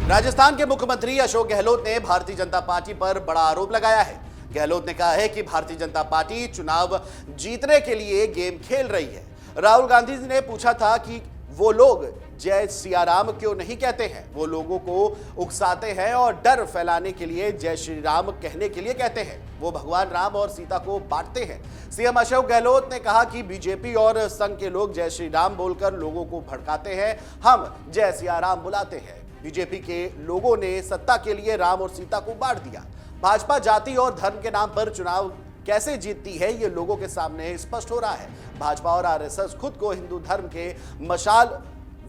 राजस्थान के मुख्यमंत्री अशोक गहलोत ने भारतीय जनता पार्टी पर बड़ा आरोप लगाया है। गहलोत ने कहा है कि भारतीय जनता पार्टी चुनाव जीतने के लिए गेम खेल रही है। राहुल गांधी ने पूछा था कि वो लोग जय सिया राम क्यों नहीं कहते हैं। वो लोगों को उकसाते हैं और डर फैलाने के लिए जय श्री राम कहने के लिए कहते हैं। वो भगवान राम और सीता को बांटते हैं। सीएम अशोक गहलोत ने कहा कि बीजेपी और संघ के लोग जय श्री राम बोलकर लोगों को भड़काते हैं। हम जय सिया राम बुलाते हैं। बीजेपी के लोगों ने सत्ता के लिए राम और सीता को बांट दिया। भाजपा जाति और धर्म के नाम पर चुनाव कैसे जीतती है, ये लोगों के सामने स्पष्ट हो रहा है। भाजपा और आरएसएस खुद को हिंदू धर्म के मशाल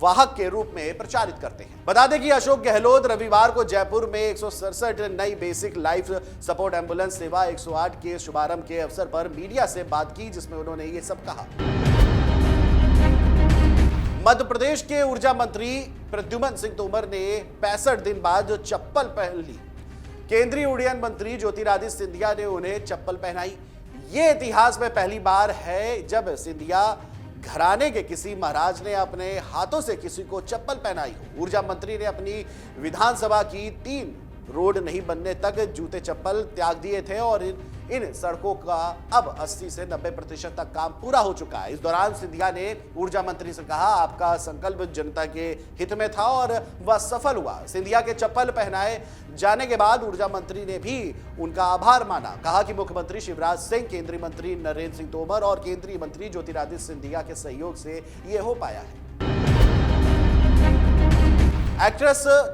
वाहक के रूप में प्रचारित करते हैं। बता दें कि अशोक गहलोत रविवार को जयपुर में 167 नई बेसिक लाइफ सपोर्ट एम्बुलेंस सेवा 108 के शुभारंभ के अवसर पर मीडिया से बात की, जिसमें उन्होंने ये सब कहा। मध्य प्रदेश के ऊर्जा मंत्री प्रद्युम्न सिंह तोमर ने 65 दिन बाद चप्पल पहन ली। केंद्रीय उड्डयन मंत्री ज्योतिरादित्य सिंधिया ने उन्हें चप्पल पहनाई। ये इतिहास में पहली बार है जब सिंधिया घराने के किसी महाराज ने अपने हाथों से किसी को चप्पल पहनाई हो। ऊर्जा मंत्री ने अपनी विधानसभा की 3 रोड नहीं बनने तक जूते चप्पल त्याग दिए थे और इन सड़कों का अब 80 से 90% तक काम पूरा हो चुका है। इस दौरान सिंधिया ने ऊर्जा मंत्री से कहा, आपका संकल्प जनता के हित में था और वह सफल हुआ। सिंधिया के चप्पल पहनाए जाने के बाद ऊर्जा मंत्री ने भी उनका आभार माना। कहा कि मुख्यमंत्री शिवराज सिंह, केंद्रीय मंत्री नरेंद्र सिंह तोमर और केंद्रीय मंत्री ज्योतिरादित्य सिंधिया के सहयोग से यह हो पाया है।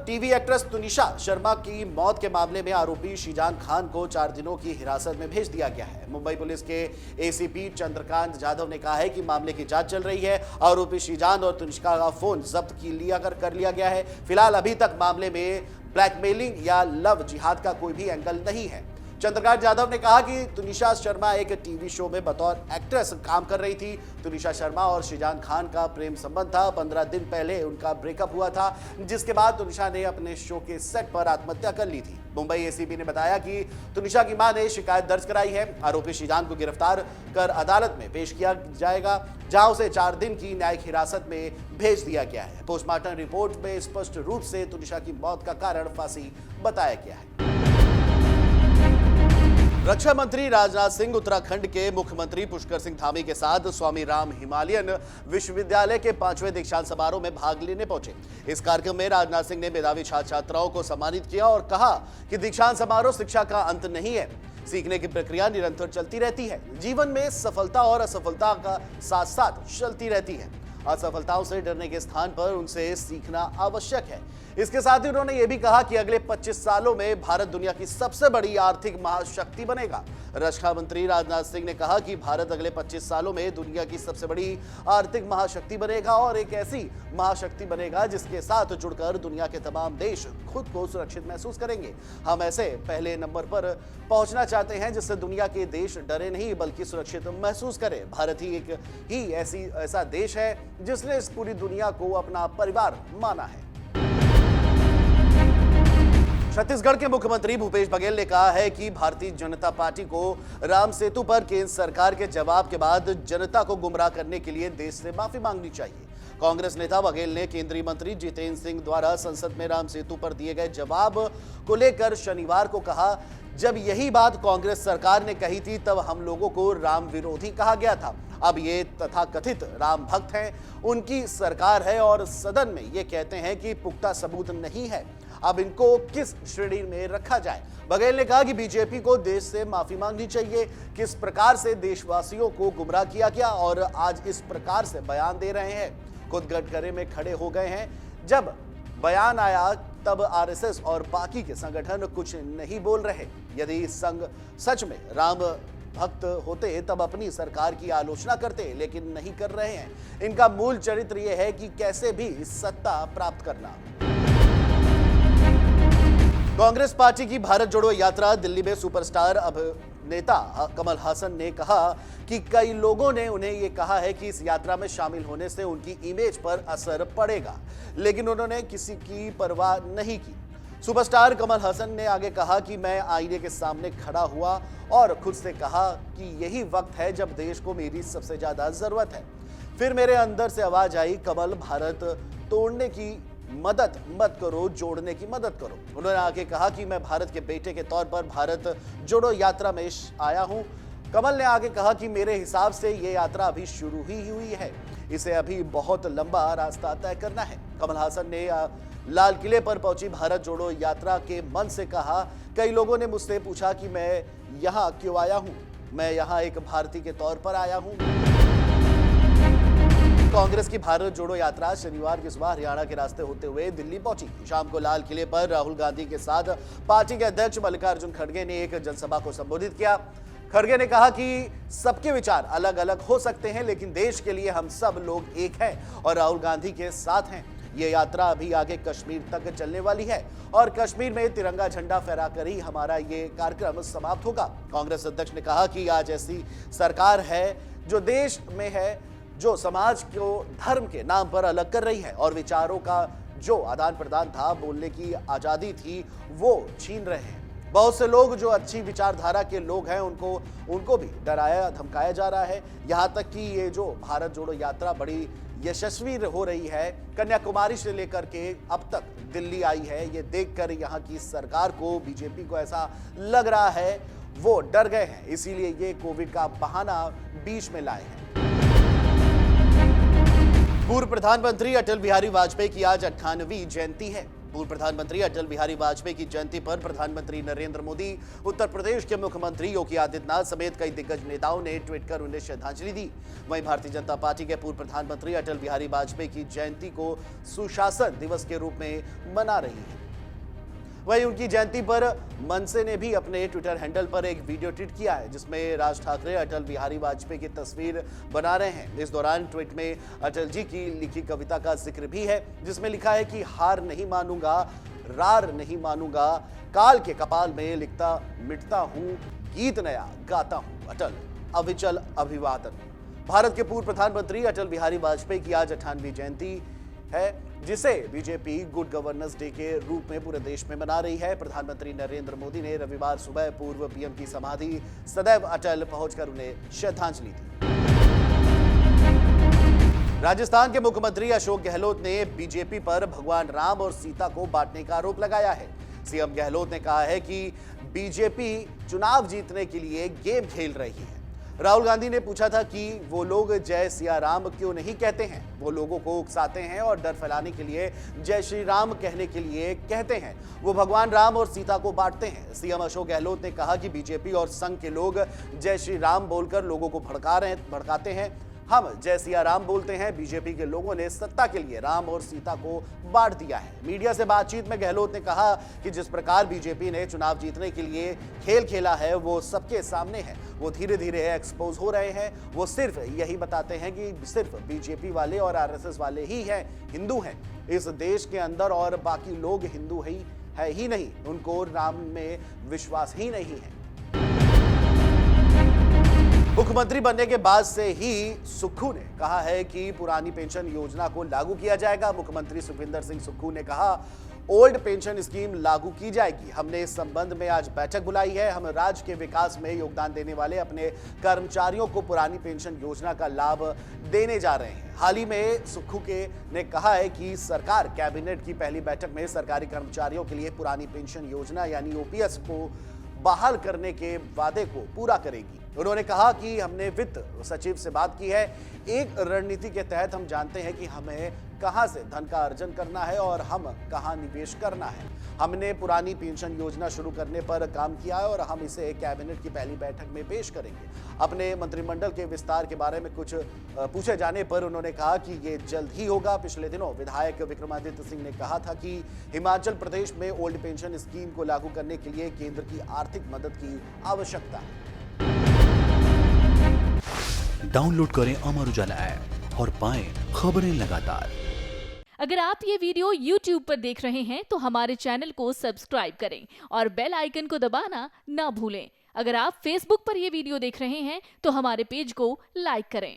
टीवी एक्ट्रेस तुनिशा शर्मा की मौत के मामले में आरोपी शीजान खान को 4 दिनों की हिरासत में भेज दिया गया है। मुंबई पुलिस के एसीपी चंद्रकांत जाधव ने कहा है कि मामले की जांच चल रही है। आरोपी शीजान और तुनिशा का फोन जब्त कर लिया गया है। फिलहाल अभी तक मामले में ब्लैकमेलिंग या लव जिहाद का कोई भी एंगल नहीं है। चंद्रकांत जाधव ने कहा कि तुनिशा शर्मा एक टीवी शो में बतौर एक्ट्रेस काम कर रही थी। तुनिशा शर्मा और शीजान खान का प्रेम संबंध था। 15 दिन पहले उनका ब्रेकअप हुआ था, जिसके बाद तुनिशा ने अपने शो के सेट पर आत्महत्या कर ली थी। मुंबई एसीपी ने बताया कि तुनिशा की मां ने शिकायत दर्ज कराई है। आरोपी शीजान को गिरफ्तार कर अदालत में पेश किया जाएगा, जहां उसे 4 दिन की न्यायिक हिरासत में भेज दिया गया है। पोस्टमार्टम रिपोर्ट में स्पष्ट रूप से तुनिशा की मौत का कारण फांसी बताया गया है। रक्षा मंत्री राजनाथ सिंह उत्तराखंड के मुख्यमंत्री पुष्कर सिंह धामी के साथ स्वामी राम हिमालयन विश्वविद्यालय के 5वें दीक्षांत समारोह में भाग लेने पहुंचे। इस कार्यक्रम में राजनाथ सिंह ने मेधावी छात्र छात्राओं को सम्मानित किया और कहा कि दीक्षांत समारोह शिक्षा का अंत नहीं है, सीखने की प्रक्रिया निरंतर चलती रहती है। जीवन में सफलता और असफलता का साथ साथ चलती रहती है। असफलताओं से डरने के स्थान पर उनसे सीखना आवश्यक है। इसके साथ ही उन्होंने ये भी कहा कि अगले 25 सालों में भारत दुनिया की सबसे बड़ी आर्थिक महाशक्ति बनेगा। रक्षा मंत्री राजनाथ सिंह ने कहा कि भारत अगले 25 सालों में दुनिया की सबसे बड़ी आर्थिक महाशक्ति बनेगा और एक ऐसी महाशक्ति बनेगा जिसके साथ जुड़कर दुनिया के तमाम देश खुद को सुरक्षित महसूस करेंगे। हम ऐसे पहले नंबर पर पहुंचना चाहते हैं जिससे दुनिया के देश डरे नहीं बल्कि सुरक्षित महसूस करें। भारत ही ऐसा देश है जिसने इस पूरी दुनिया को अपना परिवार माना है। छत्तीसगढ़ के मुख्यमंत्री भूपेश बघेल ने कहा है कि भारतीय जनता पार्टी को राम सेतु पर केंद्र सरकार के जवाब के बाद जनता को गुमराह करने के लिए देश से माफी मांगनी चाहिए। कांग्रेस नेता बघेल ने केंद्रीय मंत्री जितेंद्र सिंह द्वारा संसद में राम सेतु पर दिए गए जवाब को लेकर शनिवार को कहा, जब यही बात कांग्रेस सरकार ने कही थी तब हम लोगों को राम विरोधी कहा गया था। अब ये तथाकथित राम भक्त हैं, उनकी सरकार है और सदन में ये कहते हैं कि पुख्ता सबूत नहीं है। अब इनको किस श्रेणी में रखा जाए? बघेल ने कहा कि बीजेपी को देश से माफी मांगनी चाहिए। किस प्रकार से देशवासियों को गुमराह किया गया और आज इस प्रकार से बयान दे रहे हैं। खुद गटगरे में खड़े हो गए हैं। जब बयान आया तब आरएसएस और बाकी के संगठन कुछ नहीं बोल रहे। यदि संघ सच में राम भक्त होते तब अपनी सरकार की आलोचना करते, लेकिन नहीं कर रहे हैं। इनका मूल चरित्र यह है कि कैसे भी सत्ता प्राप्त करना। कांग्रेस पार्टी की भारत जोड़ो यात्रा दिल्ली में सुपरस्टार अभिनेता कमल हासन ने कहा कि कई लोगों ने उन्हें यह कहा है कि इस यात्रा में शामिल होने से उनकी इमेज पर असर पड़ेगा, लेकिन उन्होंने किसी की परवाह नहीं की। सुपरस्टार कमल हसन ने आगे कहा कि मैं आईने के सामने खड़ा हुआ और खुद से कहा कि यही वक्त है जब देश को मेरी सबसे ज्यादा जरूरत है। फिर मेरे अंदर से आवाज आई, कमल, भारत तोड़ने की मदद मत करो, जोड़ने की मदद करो। उन्होंने आगे कहा कि मैं भारत के बेटे के तौर पर भारत जोड़ो यात्रा में आया हूं। कमल ने आगे कहा कि मेरे हिसाब से ये यात्रा अभी शुरू ही हुई है, इसे अभी बहुत लंबा रास्ता तय करना है। कमल हासन ने लाल किले पर पहुंची भारत जोड़ो यात्रा के मन से कहा, कई लोगों ने मुझसे पूछा कि मैं यहाँ क्यों आया हूँ। मैं यहाँ एक भारतीय के तौर पर आया हूँ। कांग्रेस की भारत जोड़ो यात्रा शनिवार की सुबह हरियाणा के रास्ते होते हुए दिल्ली पहुंची। शाम को लाल किले पर राहुल गांधी के साथ पार्टी के अध्यक्ष मल्लिकार्जुन खड़गे ने एक जनसभा को संबोधित किया। खड़गे ने कहा कि सबके विचार अलग अलग हो सकते हैं, लेकिन देश के लिए हम सब लोग एक हैं और राहुल गांधी के साथ हैं। ये यात्रा अभी आगे कश्मीर तक चलने वाली है और कश्मीर में तिरंगा झंडा फहराकर ही हमारा ये कार्यक्रम समाप्त होगा। कांग्रेस अध्यक्ष ने कहा कि आज ऐसी सरकार है जो देश में है, जो समाज को धर्म के नाम पर अलग कर रही है और विचारों का जो आदान प्रदान था, बोलने की आजादी थी, वो छीन रहे हैं। बहुत से लोग जो अच्छी विचारधारा के लोग हैं उनको भी डराया धमकाया जा रहा है। यहाँ तक कि ये जो भारत जोड़ो यात्रा बड़ी यशस्वी हो रही है, कन्याकुमारी से लेकर के अब तक दिल्ली आई है। ये देखकर यहाँ की सरकार को, बीजेपी को ऐसा लग रहा है वो डर गए हैं, इसीलिए ये कोविड का बहाना बीच में लाए हैं। पूर्व प्रधानमंत्री अटल बिहारी वाजपेयी की आज 98वीं जयंती है। पूर्व प्रधानमंत्री अटल बिहारी वाजपेयी की जयंती पर प्रधानमंत्री नरेंद्र मोदी, उत्तर प्रदेश के मुख्यमंत्री योगी आदित्यनाथ समेत कई दिग्गज नेताओं ने ट्वीट कर उन्हें श्रद्धांजलि दी। वहीं भारतीय जनता पार्टी के पूर्व प्रधानमंत्री अटल बिहारी वाजपेयी की जयंती को सुशासन दिवस के रूप में मना रही है। वहीं उनकी जयंती पर मनसे ने भी अपने ट्विटर हैंडल पर एक वीडियो ट्वीट किया है, जिसमें राज ठाकरे अटल बिहारी वाजपेयी की तस्वीर बना रहे हैं। इस दौरान ट्वीट में अटल जी की लिखी कविता का जिक्र भी है, जिसमें लिखा है कि हार नहीं मानूंगा, रार नहीं मानूंगा, काल के कपाल में लिखता मिटता हूं, गीत नया गाता हूं, अटल अविचल अभिवादन। भारत के पूर्व प्रधानमंत्री अटल बिहारी वाजपेयी की आज 98वीं जयंती है, जिसे बीजेपी गुड गवर्नेंस डे के रूप में पूरे देश में मना रही है। प्रधानमंत्री नरेंद्र मोदी ने रविवार सुबह पूर्व पीएम की समाधि सदैव अटल पहुंचकर उन्हें श्रद्धांजलि दी। राजस्थान के मुख्यमंत्री अशोक गहलोत ने बीजेपी पर भगवान राम और सीता को बांटने का आरोप लगाया है। सीएम गहलोत ने कहा है कि बीजेपी चुनाव जीतने के लिए गेम खेल रही है। राहुल गांधी ने पूछा था कि वो लोग जय सिया राम क्यों नहीं कहते हैं। वो लोगों को उकसाते हैं और डर फैलाने के लिए जय श्री राम कहने के लिए कहते हैं। वो भगवान राम और सीता को बांटते हैं। सीएम अशोक गहलोत ने कहा कि बीजेपी और संघ के लोग जय श्री राम बोलकर लोगों को भड़काते हैं। हम जय सिया राम बोलते हैं। बीजेपी के लोगों ने सत्ता के लिए राम और सीता को बांट दिया है। मीडिया से बातचीत में गहलोत ने कहा कि जिस प्रकार बीजेपी ने चुनाव जीतने के लिए खेल खेला है वो सबके सामने है। वो धीरे धीरे एक्सपोज हो रहे हैं। वो सिर्फ यही बताते हैं कि सिर्फ बीजेपी वाले और आरएसएस वाले ही हैं, हिंदू हैं इस देश के अंदर, और बाकी लोग हिंदू है ही नहीं। उनको राम में विश्वास ही नहीं है। मुख्यमंत्री बनने के बाद से ही सुक्खू ने कहा है कि पुरानी पेंशन योजना को लागू किया जाएगा। मुख्यमंत्री सुखविंदर सिंह सुक्खू ने कहा, ओल्ड पेंशन स्कीम लागू की जाएगी। हमने इस संबंध में आज बैठक बुलाई है। हम राज्य के विकास में योगदान देने वाले अपने कर्मचारियों को पुरानी पेंशन योजना का लाभ देने जा रहे हैं। हाल ही में सुक्खू ने कहा है कि सरकार कैबिनेट की पहली बैठक में सरकारी कर्मचारियों के लिए पुरानी पेंशन योजना यानी ओपीएस को बहाल करने के वादे को पूरा करेगी। उन्होंने कहा कि हमने वित्त सचिव से बात की है। एक रणनीति के तहत हम जानते हैं कि हमें कहां से धन का अर्जन करना है और हम कहां निवेश करना है। हमने पुरानी पेंशन योजना शुरू करने पर काम किया है और हम इसे कैबिनेट की पहली बैठक में पेश करेंगे। अपने मंत्रिमंडल के विस्तार के बारे में कुछ पूछे जाने पर उन्होंने कहा कि ये जल्द ही होगा। पिछले दिनों विधायक विक्रमादित्य सिंह ने कहा था कि हिमाचल प्रदेश में ओल्ड पेंशन स्कीम को लागू करने के लिए केंद्र की आर्थिक मदद की आवश्यकता है। डाउनलोड करें अमर उजाला ऐप और पाएं खबरें लगातार। अगर आप ये वीडियो YouTube पर देख रहे हैं तो हमारे चैनल को सब्सक्राइब करें और बेल आइकन को दबाना ना भूलें। अगर आप Facebook पर ये वीडियो देख रहे हैं तो हमारे पेज को लाइक करें।